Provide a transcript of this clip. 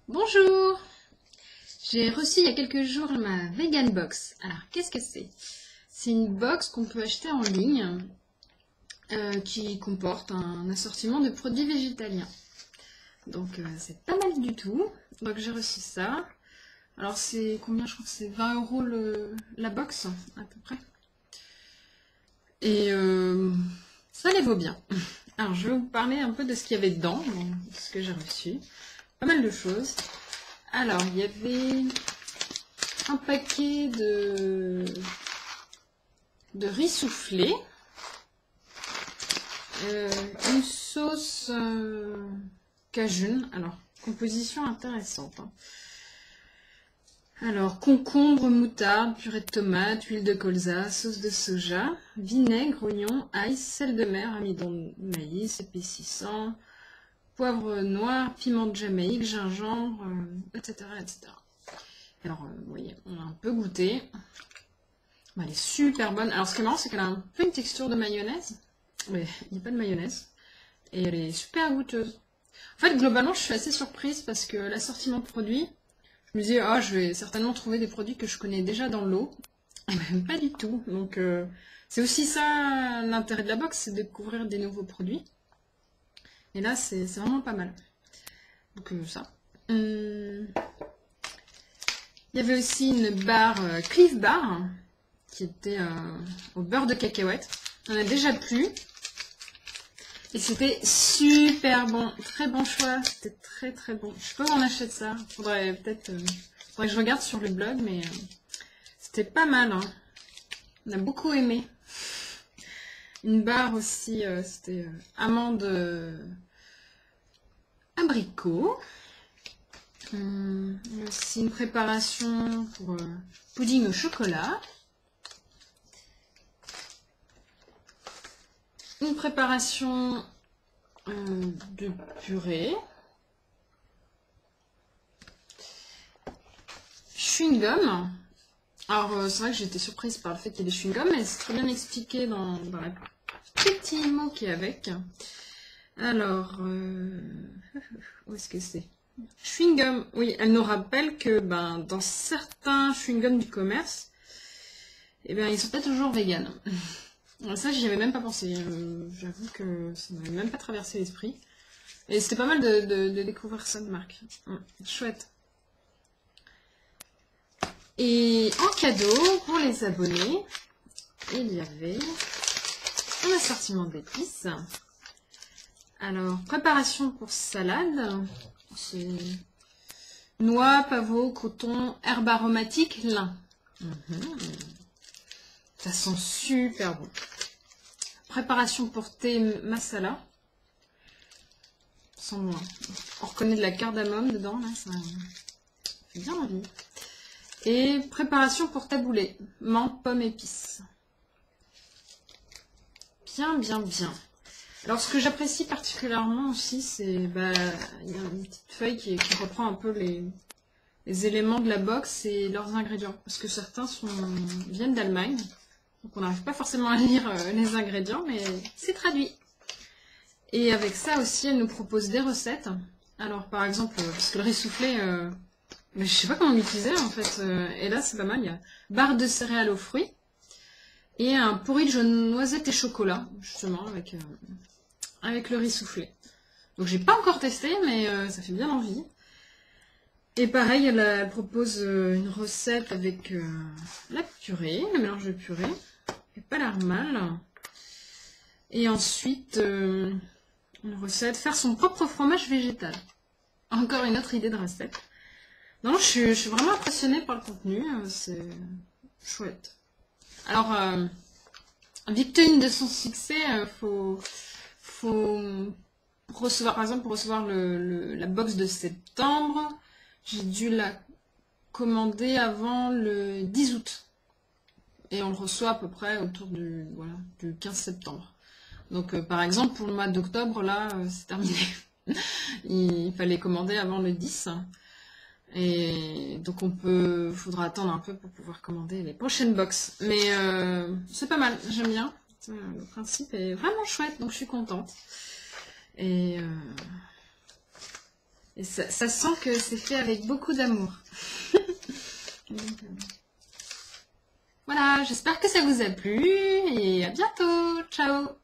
Bonjour! J'ai reçu il y a quelques jours ma Vegan Box. Alors, qu'est-ce que c'est? C'est une box qu'on peut acheter en ligne qui comporte un assortiment de produits végétaliens. Donc, c'est pas mal du tout. Donc, j'ai reçu ça. Alors, c'est combien? Je crois que c'est 20 euros la box, à peu près. Et ça les vaut bien. Alors, je vais vous parler un peu de ce qu'il y avait dedans, de ce que j'ai reçu. Pas mal de choses. Alors, il y avait un paquet de riz soufflé, une sauce cajun. Alors, composition intéressante, hein. Alors, concombre, moutarde, purée de tomate, huile de colza, sauce de soja, vinaigre, oignon, ail, sel de mer, amidon de maïs, épaississant, poivre noir, piment de Jamaïque, gingembre, etc., etc. Alors, vous voyez, on a un peu goûté. Bah, elle est super bonne. Alors, ce qui est marrant, c'est qu'elle a un peu une texture de mayonnaise. Mais il n'y a pas de mayonnaise. Et elle est super goûteuse. En fait, globalement, je suis assez surprise parce que l'assortiment de produits, je me disais, ah, je vais certainement trouver des produits que je connais déjà dans le lot. Et même pas du tout. Donc, c'est aussi ça l'intérêt de la box, c'est de découvrir des nouveaux produits. Et là, c'est vraiment pas mal. Donc, ça. Il y avait aussi une barre Cliff Bar qui était au beurre de cacahuète. On a déjà plus. Et c'était super bon. Très bon choix. C'était très très bon. Je sais pas où on achète ça. Faudrait peut-être faudrait que je regarde sur le blog, mais c'était pas mal, hein. On a beaucoup aimé. Une barre aussi, c'était amande abricot. Aussi une préparation pour pudding au chocolat. Une préparation de purée. Chewing-gum. Alors, c'est vrai que j'étais surprise par le fait qu'il y ait des chewing-gums, mais c'est très bien expliqué dans la petit mot qui est avec. Alors, où est-ce que c'est? Chewing-gum. Oui, elle nous rappelle que dans certains chewing-gums du commerce, eh bien, ils sont pas toujours véganes. Ça, j'y avais même pas pensé. J'avoue que ça m'avait même pas traversé l'esprit. Et c'était pas mal de découvrir cette marque. Chouette. Et en cadeau, pour les abonnés, il y avait un assortiment d'épices. Alors, préparation pour salade. C'est noix, pavot, coton, herbes aromatiques, lin. Ça sent super bon. Préparation pour thé masala. Sans loin. On reconnaît de la cardamome dedans, là, ça fait bien envie. Et préparation pour taboulé. Menthe, pomme, épices. Bien, bien, bien. Alors, ce que j'apprécie particulièrement aussi, c'est il y a une petite feuille qui reprend un peu les éléments de la box et leurs ingrédients. Parce que certains viennent d'Allemagne. Donc, on n'arrive pas forcément à lire les ingrédients, mais c'est traduit. Et avec ça aussi, elle nous propose des recettes. Alors, par exemple, parce que le riz soufflé, mais je sais pas comment l'utiliser en fait. Et là, c'est pas mal. Il y a barre de céréales aux fruits et un porridge aux noisettes et chocolat, justement, avec le riz soufflé. Donc, j'ai pas encore testé, mais ça fait bien envie. Et pareil, elle propose une recette avec la purée, le mélange de purée, et pas l'air mal. Et ensuite, une recette, faire son propre fromage végétal. Encore une autre idée de recette. Non, je suis vraiment impressionnée par le contenu, c'est chouette. Alors, victime de son succès, faut recevoir, par exemple, pour recevoir la box de septembre, j'ai dû la commander avant le 10 août. Et on le reçoit à peu près autour du 15 septembre. Donc, par exemple, pour le mois d'octobre, là, c'est terminé. Il fallait commander avant le 10. Et donc faudra attendre un peu pour pouvoir commander les prochaines box. Mais c'est pas mal, j'aime bien. Le principe est vraiment chouette, donc je suis contente. Et Et ça sent que c'est fait avec beaucoup d'amour. Voilà, j'espère que ça vous a plu et à bientôt. Ciao!